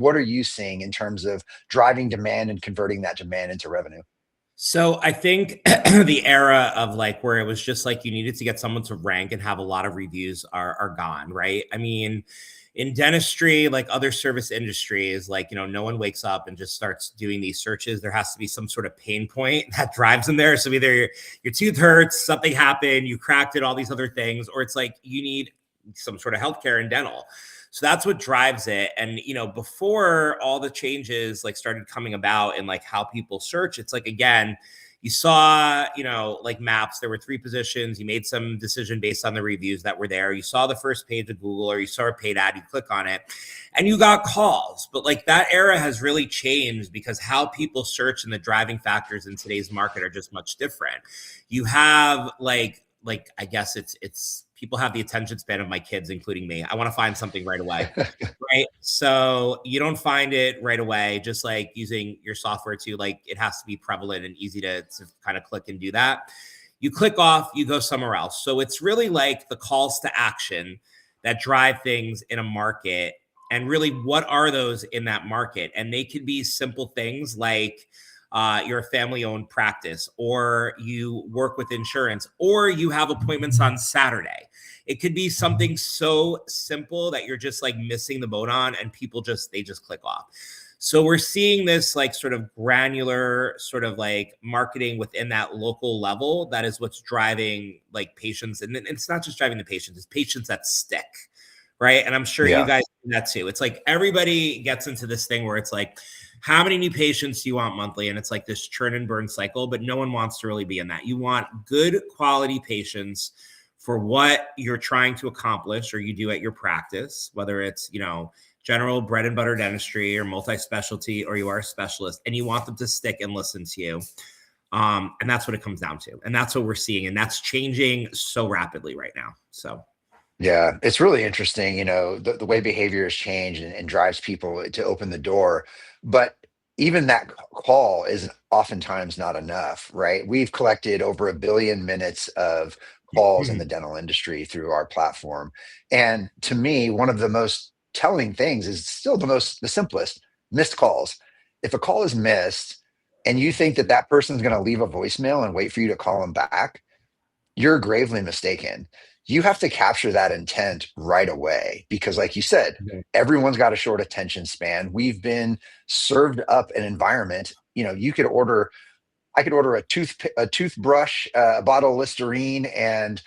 what are you seeing in terms of driving demand and converting that demand into revenue? So I think the era of like where it was just like you needed to get someone to rank and have a lot of reviews are gone, right? I mean, in dentistry, like other service industries, like, no one wakes up and just starts doing these searches. There has to be some sort of pain point that drives them there. So either your tooth hurts, something happened, you cracked it, all these other things, or it's like you need some sort of healthcare and dental. So that's what drives it. And, before all the changes like started coming about and like how people search, it's like, again, you saw, like maps, there were 3 positions. You made some decision based on the reviews that were there. You saw the first page of Google or you saw a paid ad, you click on it and you got calls. But like that era has really changed because how people search and the driving factors in today's market are just much different. You have like I guess it's people have the attention span of my kids, including me. I want to find something right away, right? So you don't find it right away, just like using your software too. Like it has to be prevalent and easy to kind of click and do that. You click off, you go somewhere else. So it's really like the calls to action that drive things in a market. And really, what are those in that market? And they could be simple things like, you're a family-owned practice, or you work with insurance, or you have appointments on Saturday. It could be something so simple that you're just like missing the boat on, and people they just click off. So we're seeing this like sort of granular sort of like marketing within that local level. That is what's driving like patients. And it's not just driving the patients, it's patients that stick. Right. And I'm sure you guys do that too. It's like everybody gets into this thing where it's like, how many new patients do you want monthly? And it's like this churn and burn cycle, but no one wants to really be in that. You want good quality patients for what you're trying to accomplish or you do at your practice, whether it's, general bread and butter dentistry or multi-specialty, or you are a specialist, and you want them to stick and listen to you. And that's what it comes down to. And that's what we're seeing. And that's changing so rapidly right now. So. Yeah, it's really interesting, the way behavior has changed and drives people to open the door. But even that call is oftentimes not enough, right? We've collected over 1 billion minutes of calls in the dental industry through our platform. And to me, one of the most telling things is still the simplest: missed calls. If a call is missed and you think that that person's going to leave a voicemail and wait for you to call them back, you're gravely mistaken. You have to capture that intent right away because, like you said, everyone's got a short attention span. We've been served up an environment. I could order a toothbrush, a bottle of Listerine, and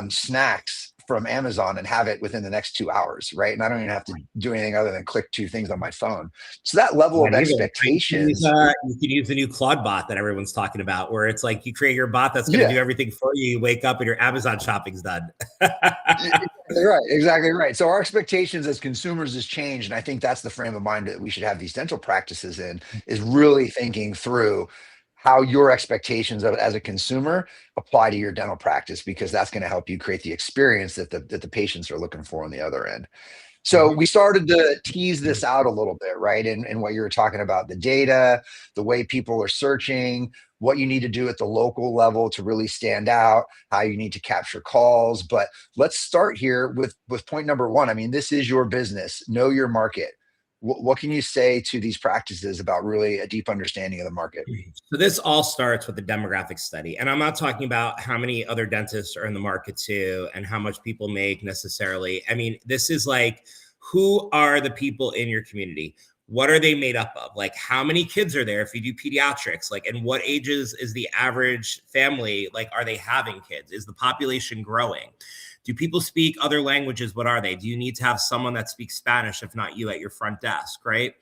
snacks from Amazon and have it within the next 2 hours, right? And I don't even have to do anything other than click 2 things on my phone. So that level of expectations. You can use the new Claude bot that everyone's talking about, where it's like you create your bot that's going to do everything for you. You wake up and your Amazon shopping's done. Exactly right. So our expectations as consumers has changed. And I think that's the frame of mind that we should have these dental practices in, is really thinking through how your expectations as a consumer apply to your dental practice, because that's going to help you create the experience that the patients are looking for on the other end. So we started to tease this out a little bit, right? And what you were talking about, the data, the way people are searching, what you need to do at the local level to really stand out, how you need to capture calls. But let's start here with point number 1. I mean, this is your business. Know your market. What can you say to these practices about really a deep understanding of the market? So this all starts with the demographic study. And I'm not talking about how many other dentists are in the market too, and how much people make necessarily. I mean, this is like, who are the people in your community? What are they made up of? Like, how many kids are there if you do pediatrics? Like, and what ages is the average family? Like, are they having kids? Is the population growing? Do people speak other languages? What are they? Do you need to have someone that speaks Spanish, if not you, at your front desk, right?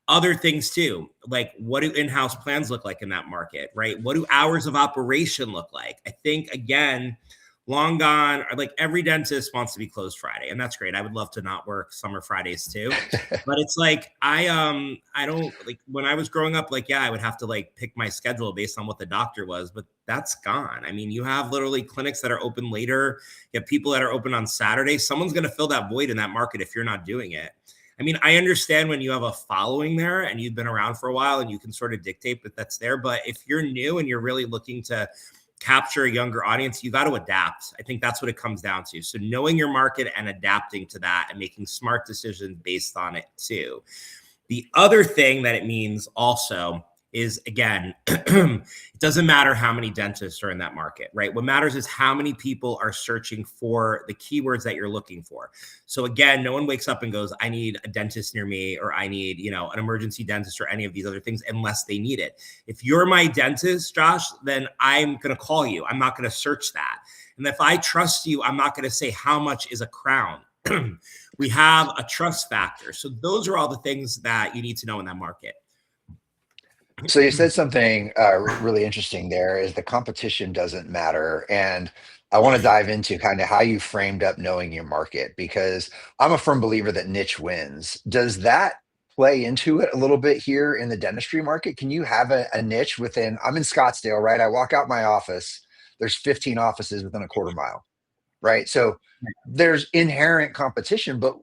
Other things too, like what do in-house plans look like in that market, right? What do hours of operation look like? I think, again, long gone, like every dentist wants to be closed Friday, and that's great. I would love to not work summer Fridays too. But it's like, I don't, like, when I was growing up, like, yeah, I would have to like pick my schedule based on what the doctor was, but that's gone. I mean, you have literally clinics that are open later. You have people that are open on Saturday. Someone's going to fill that void in that market if you're not doing it. I mean, I understand when you have a following there and you've been around for a while and you can sort of dictate that that's there. But if you're new and you're really looking to capture a younger audience, you got to adapt. I think that's what it comes down to. So knowing your market and adapting to that and making smart decisions based on it too. The other thing that it means also is, again, it doesn't matter how many dentists are in that market, right? What matters is how many people are searching for the keywords that you're looking for. So again, no one wakes up and goes, I need a dentist near me, or I need, an emergency dentist, or any of these other things, unless they need it. If you're my dentist, Josh, then I'm going to call you. I'm not going to search that. And if I trust you, I'm not going to say how much is a crown. We have a trust factor. So those are all the things that you need to know in that market. So you said something really interesting there is the competition doesn't matter. And I want to dive into kind of how you framed up knowing your market, because I'm a firm believer that niche wins. Does that play into it a little bit here in the dentistry market? Can you have a niche within, I'm in Scottsdale, right? I walk out my office, there's 15 offices within a quarter mile, right? So there's inherent competition, but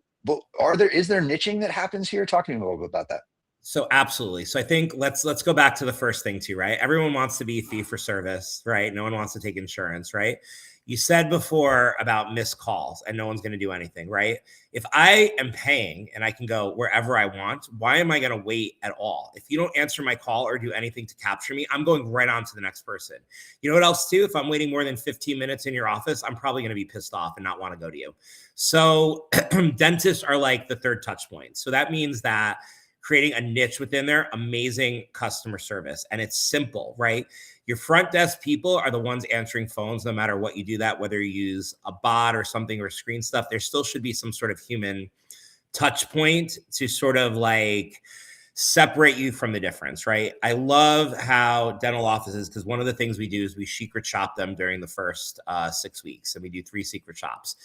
is there niching that happens here? Talk to me a little bit about that. So absolutely. So I think let's go back to the first thing too, right? Everyone wants to be fee for service, right? No one wants to take insurance, right? You said before about missed calls and no one's going to do anything, right? If I am paying and I can go wherever I want, why am I going to wait at all? If you don't answer my call or do anything to capture me, I'm going right on to the next person. You know what else too? If I'm waiting more than 15 minutes in your office, I'm probably going to be pissed off and not want to go to you. So dentists are like the third touch point. So that means that creating a niche within there, amazing customer service. And it's simple, right? Your front desk people are the ones answering phones, no matter what you do that, whether you use a bot or something or screen stuff, there still should be some sort of human touch point to sort of like separate you from the difference, right? I love how dental offices, because one of the things we do is we secret shop them during the first 6 weeks, and we do 3 secret shops.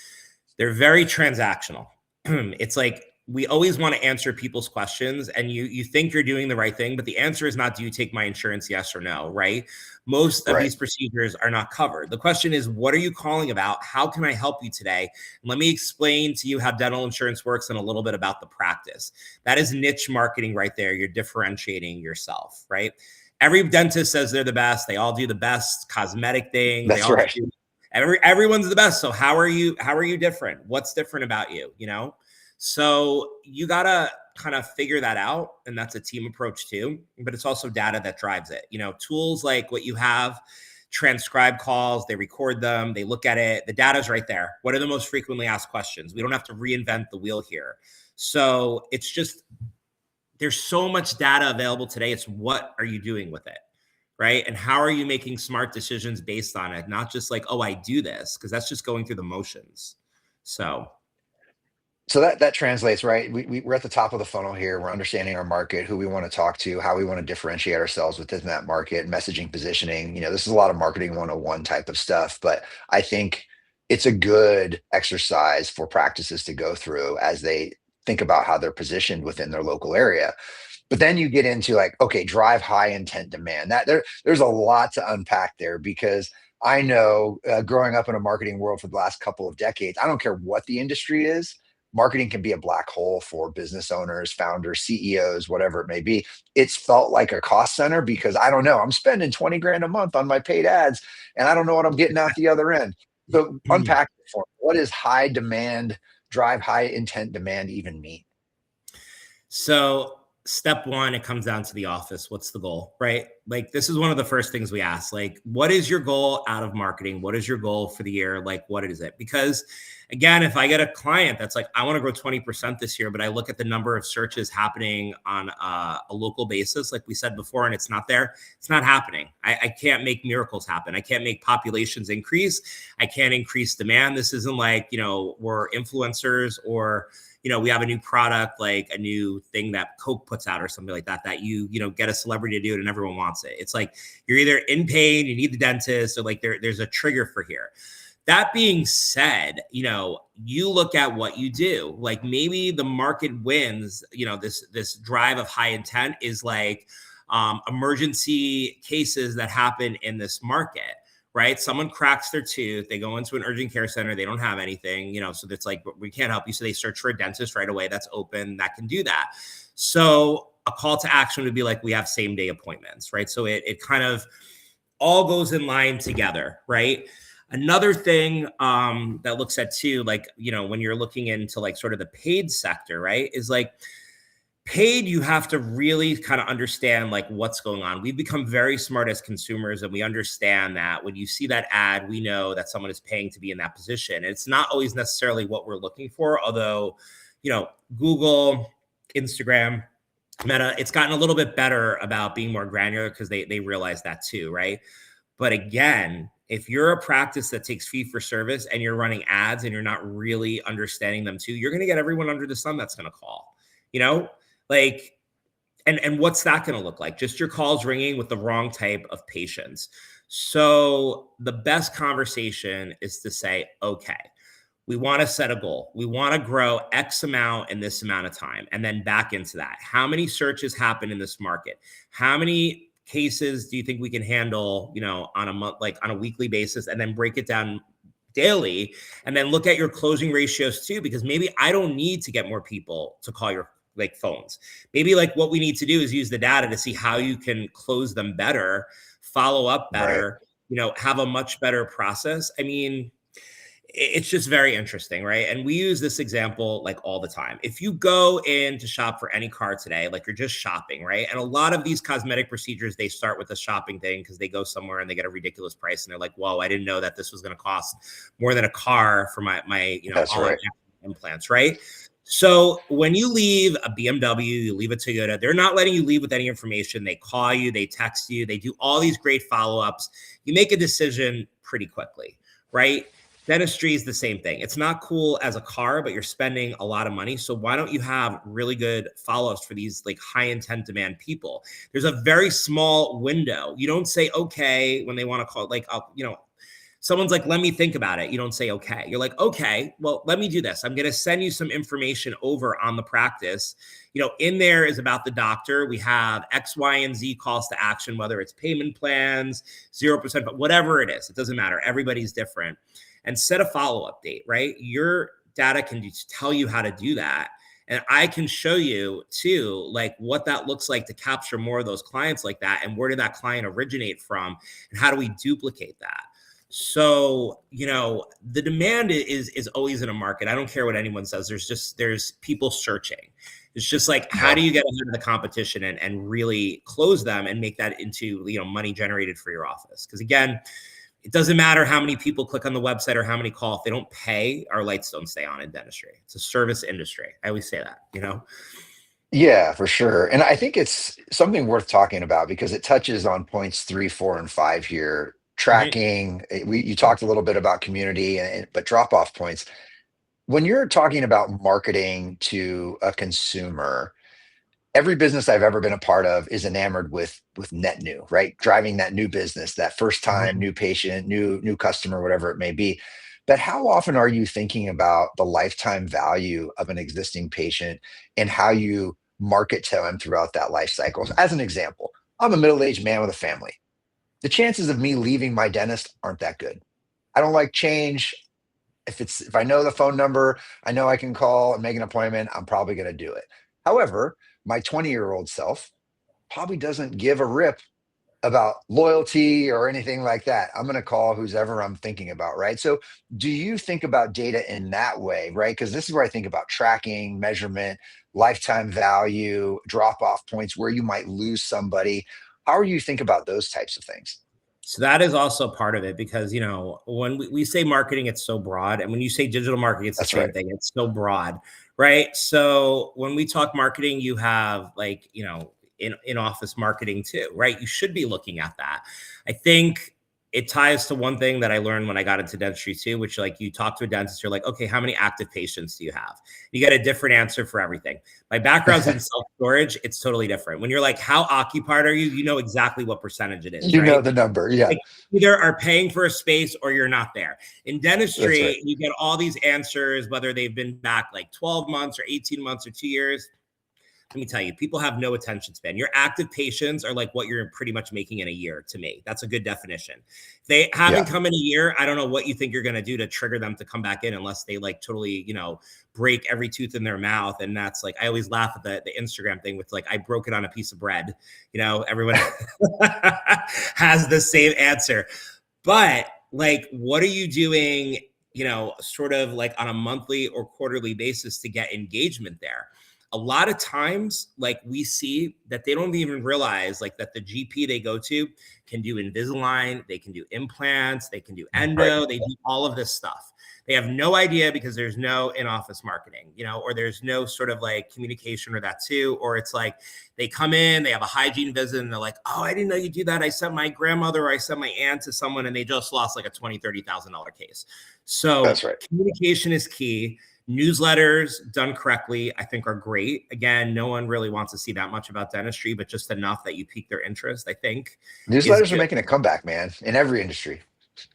They're very transactional. It's like, we always want to answer people's questions, and you think you're doing the right thing, but the answer is not, do you take my insurance? Yes or no, right? Most of these procedures are not covered. The question is, what are you calling about? How can I help you today? And let me explain to you how dental insurance works and a little bit about the practice. That is niche marketing right there. You're differentiating yourself, right? Every dentist says they're the best. They all do the best cosmetic thing. That's right. Everyone's the best. So how are you different? What's different about you, So you got to kind of figure that out. And that's a team approach too, but it's also data that drives it. Tools like what you have, transcribe calls, they record them, they look at it. The data is right there. What are the most frequently asked questions? We don't have to reinvent the wheel here. So it's just, there's so much data available today. It's what are you doing with it? Right? And how are you making smart decisions based on it? Not just like, oh, I do this, because that's just going through the motions. So that translates, right? We're at the top of the funnel here. We're understanding our market, who we want to talk to, how we want to differentiate ourselves within that market, messaging, positioning. This is a lot of marketing 101 type of stuff, but I think it's a good exercise for practices to go through as they think about how they're positioned within their local area. But then you get into like, okay, drive high intent demand. There's a lot to unpack there, because I know growing up in a marketing world for the last couple of decades, I don't care what the industry is, marketing can be a black hole for business owners, founders, CEOs, whatever it may be. It's felt like a cost center because I don't know, I'm spending 20 grand a month on my paid ads and I don't know what I'm getting out the other end. So unpack it for me. What does high demand, drive high intent demand even mean? So step one, it comes down to the office. What's the goal, right? Like, this is one of the first things we ask, like, what is your goal out of marketing? What is your goal for the year? Like, what is it? Because again, if I get a client that's like, I want to grow 20% this year, but I look at the number of searches happening on a local basis, like we said before, and it's not there, it's not happening. I can't make miracles happen. I can't make populations increase. I can't increase demand. This isn't like, we're influencers, or we have a new product, like a new thing that Coke puts out or something like that, that you get a celebrity to do it and everyone wants it. It's like, you're either in pain, you need the dentist, or like there's a trigger for here. That being said, you look at what you do. Like, maybe the market wins, this drive of high intent is like emergency cases that happen in this market. Right? Someone cracks their tooth, they go into an urgent care center, they don't have anything, so it's like, we can't help you. So they search for a dentist right away that's open, that can do that. So a call to action would be like, we have same day appointments, right? So it kind of all goes in line together, right? Another thing that looks at too, like, when you're looking into like sort of the paid sector, right, is like, Paid, you have to really kind of understand like what's going on. We've become very smart as consumers, and we understand that when you see that ad, we know that someone is paying to be in that position. And it's not always necessarily what we're looking for, although, Google, Instagram, Meta, it's gotten a little bit better about being more granular because they realize that too, right? But again, if you're a practice that takes fee for service and you're running ads and you're not really understanding them too, you're going to get everyone under the sun that's going to call, you know, like, and what's that going to look like? Just your calls ringing with the wrong type of patients. So the best conversation is to say, okay, we want to set a goal. We want to grow X amount in this amount of time, and then back into that. How many searches happen in this market? How many cases do you think we can handle, on a month, like on a weekly basis, and then break it down daily, and then look at your closing ratios too, because maybe I don't need to get more people to call your like phones. Maybe like what we need to do is use the data to see how you can close them better, follow up Right. better, have a much better process. I mean, it's just very interesting, right? And we use this example like all the time. If you go in to shop for any car today, like you're just shopping, right? And a lot of these cosmetic procedures, they start with a shopping thing because they go somewhere and they get a ridiculous price and they're like, whoa, I didn't know that this was going to cost more than a car for my That's all right. implants, right? So when you leave a BMW, you leave a Toyota, they're not letting you leave with any information. They call you, they text you, they do all these great follow-ups. You make a decision pretty quickly, right? Dentistry is the same thing. It's not cool as a car, but you're spending a lot of money. So why don't you have really good follow-ups for these like high intent demand people? There's a very small window. You don't say okay when they want to call, like, someone's like, let me think about it. You don't say okay. You're like, okay, well, let me do this. I'm going to send you some information over on the practice. In there is about the doctor. We have X, Y, and Z calls to action, whether it's payment plans, 0%, but whatever it is, it doesn't matter. Everybody's different. And set a follow-up date, right? Your data can tell you how to do that. And I can show you too, like what that looks like to capture more of those clients like that. And where did that client originate from? And how do we duplicate that? So, the demand is always in a market. I don't care what anyone says. There's people searching. It's just like, how Yeah. do you get ahead of the competition and really close them and make that into, money generated for your office? Because again, it doesn't matter how many people click on the website or how many call. If they don't pay, our lights don't stay on in dentistry. It's a service industry. I always say that. Yeah, for sure. And I think it's something worth talking about because it touches on points 3, 4, and 5 here. Mhm. Tracking, you talked a little bit about community, but drop off points. When you're talking about marketing to a consumer, every business I've ever been a part of is enamored with net new, right? Driving that new business, that first time Mhm. new patient, new customer, whatever it may be. But how often are you thinking about the lifetime value of an existing patient and how you market to them throughout that life cycle? As an example, I'm a middle-aged man with a family. The chances of me leaving my dentist aren't that good. I don't like change. If I know the phone number, I know I can call and make an appointment, I'm probably going to do it. However, my 20-year-old self probably doesn't give a rip about loyalty or anything like that. I'm going to call who's ever I'm thinking about, right? So, do you think about data in that way, right? Because this is where I think about tracking, measurement, lifetime value, drop off points where you might lose somebody. How do you think about those types of things? So that is also part of it because, when we say marketing, it's so broad. And when you say digital marketing, it's the That's right. same thing. It's so broad, right? So when we talk marketing, you have like, in office marketing too, right? You should be looking at that. I think it ties to one thing that I learned when I got into dentistry too, which like you talk to a dentist, you're like, okay, how many active patients do you have? You get a different answer for everything. My background's in self-storage. It's totally different. When you're like, how occupied are you? You know exactly what percentage it is, You know right? the number. Yeah, Like either are paying for a space or you're not there. In that's right. dentistry, you get all these answers, whether they've been back like 12 months or 18 months or 2 years. Let me tell you, people have no attention span. Your active patients are like what you're pretty much making in a year to me. That's a good definition. If they haven't Yeah. come in a year, I don't know what you think you're going to do to trigger them to come back in unless they like totally, break every tooth in their mouth. And that's like, I always laugh at the Instagram thing with like, I broke it on a piece of bread. Everyone has the same answer. But like, what are you doing, sort of like on a monthly or quarterly basis to get engagement there? a lot of times, like we see that they don't even realize like that the GP they go to can do Invisalign, they can do implants, they can do Right. endo, they do all of this stuff. They have no idea because there's no in-office marketing, or there's no sort of like communication or that too. Or it's like they come in, they have a hygiene visit and they're like, oh, I didn't know you do that. I sent my grandmother or I sent my aunt to someone and they just lost like a $20,000, $30,000 case. That's So right. communication is key. Newsletters done correctly, I think, are great. Again, no one really wants to see that much about dentistry, but just enough that you pique their interest, I think, is Newsletters are good. making a comeback, man, in every industry.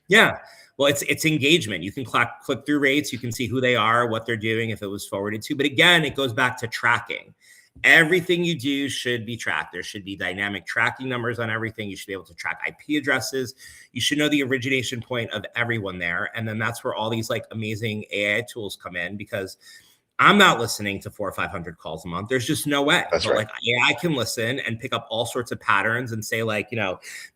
Yeah. Well, it's engagement. You can click through rates. You can see who they are, what they're doing, if it was forwarded to. But again, it goes back to tracking. Everything you do should be tracked. There should be dynamic tracking numbers on everything. You should be able to track IP addresses. You should know the origination point of everyone there. And then that's where all these like amazing AI tools come in, because I'm not listening to 400 or 500 calls a month. There's just no way. That's But right. like AI can listen and pick up all sorts of patterns and say like,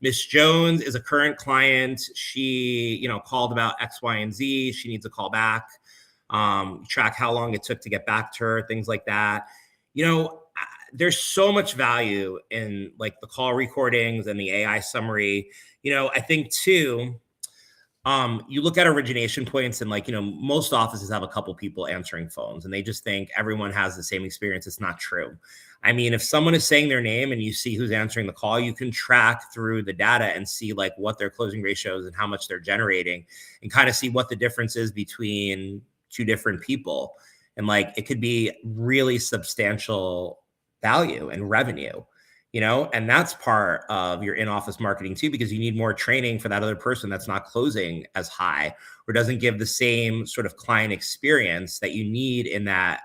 Miss Jones is a current client. She, called about X, Y, and Z. She needs a call back. Track how long it took to get back to her, things like that. There's so much value in like the call recordings and the AI summary. I think too, you look at origination points and like, most offices have a couple people answering phones and they just think everyone has the same experience. It's not true. I mean, if someone is saying their name and you see who's answering the call, you can track through the data and see like what their closing ratios and how much they're generating and kind of see what the difference is between two different people. And like, it could be really substantial value and revenue. And that's part of your in-office marketing too, because you need more training for that other person that's not closing as high or doesn't give the same sort of client experience that you need in that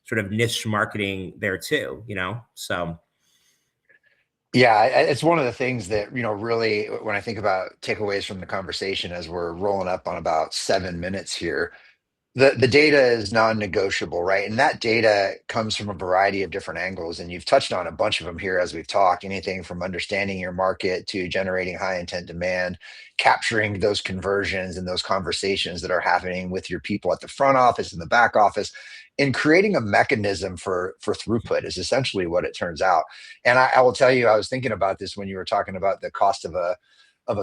sort of niche marketing there too, so. Yeah, it's one of the things that, really, when I think about takeaways from the conversation as we're rolling up on about 7 minutes here, the data is non-negotiable, right? And that data comes from a variety of different angles. And you've touched on a bunch of them here as we've talked, anything from understanding your market to generating high intent demand, capturing those conversions and those conversations that are happening with your people at the front office and the back office, and creating a mechanism for throughput is essentially what it turns out. And I will tell you, I was thinking about this when you were talking about the cost of a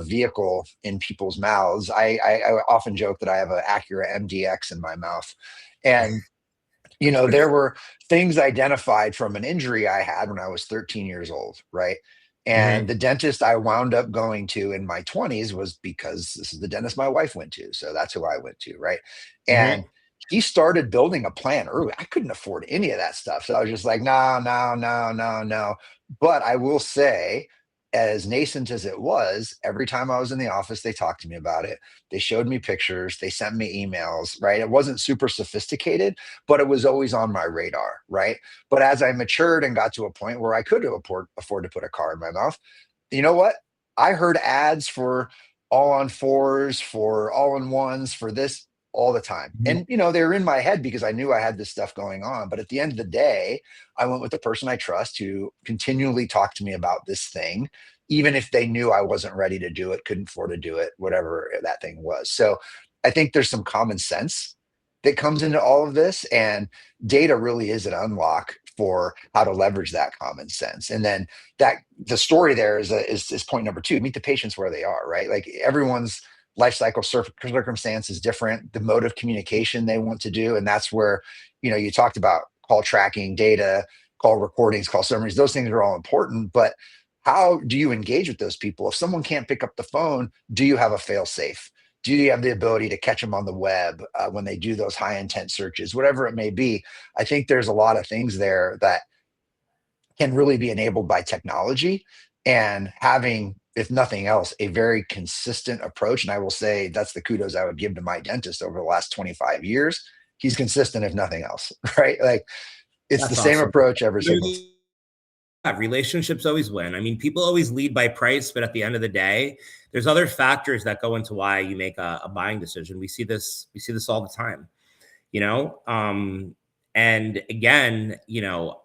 vehicle in people's mouths. I often joke that I have an Acura MDX in my mouth. And, there were things identified from an injury I had when I was 13 years old, right? And Mhm, the dentist I wound up going to in my 20s was because this is the dentist my wife went to. So that's who I went to, right? And mhm. he started building a plan early. I couldn't afford any of that stuff. So I was just like, no, no, no, no, no. But I will say, as nascent as it was, every time I was in the office, they talked to me about it. They showed me pictures, they sent me emails, right? It wasn't super sophisticated, but it was always on my radar, right? But as I matured and got to a point where I could afford to put a car in my mouth, you know what? I heard ads for all on fours, for all in ones, for this all the time. Mhm. And, they were in my head because I knew I had this stuff going on. But at the end of the day, I went with the person I trust who continually talked to me about this thing, even if they knew I wasn't ready to do it, couldn't afford to do it, whatever that thing was. So I think there's some common sense that comes into all of this. And data really is an unlock for how to leverage that common sense. And then that the story there is point number two: meet the patients where they are, right? Like everyone's life cycle circumstance is different, the mode of communication they want to do. And that's where, you talked about call tracking, data, call recordings, call summaries. Those things are all important. But how do you engage with those people? If someone can't pick up the phone, do you have a fail safe? Do you have the ability to catch them on the web when they do those high intent searches, whatever it may be? I think there's a lot of things there that can really be enabled by technology, and having, if nothing else, a very consistent approach. And I will say that's the kudos I would give to my dentist over the last 25 years. He's consistent, if nothing else, right? Like it's the That's same awesome. approach every single time. Yeah, relationships always win. I mean, people always lead by price, but at the end of the day, there's other factors that go into why you make a buying decision. We see this all the time, you know? And again,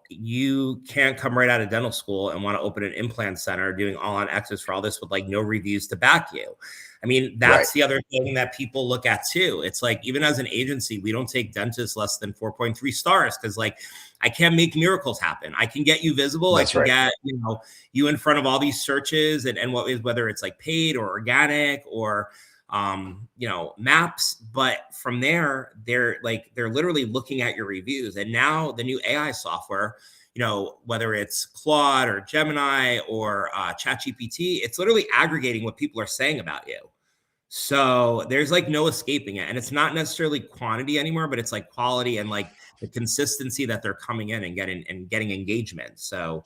you can't come right out of dental school and want to open an implant center doing all on X's for all this with like no reviews to back you. I mean, Right. that's the other thing that people look at too. It's like, even as an agency, we don't take dentists less than 4.3 stars because, like, I can't make miracles happen. I can get you visible. I That's can right. get, you in front of all these searches and what is, whether it's like paid or organic or, maps. But from there, they're literally looking at your reviews. And now the new AI software, whether it's Claude or Gemini or ChatGPT, it's literally aggregating what people are saying about you. So there's like no escaping it. And it's not necessarily quantity anymore, but it's like quality and like the consistency that they're coming in and getting engagement. So,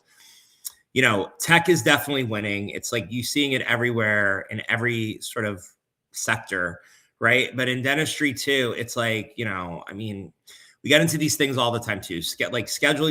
tech is definitely winning. It's like you seeing it everywhere in every sort of sector, right? But in dentistry too, it's like, we get into these things all the time too. Like scheduling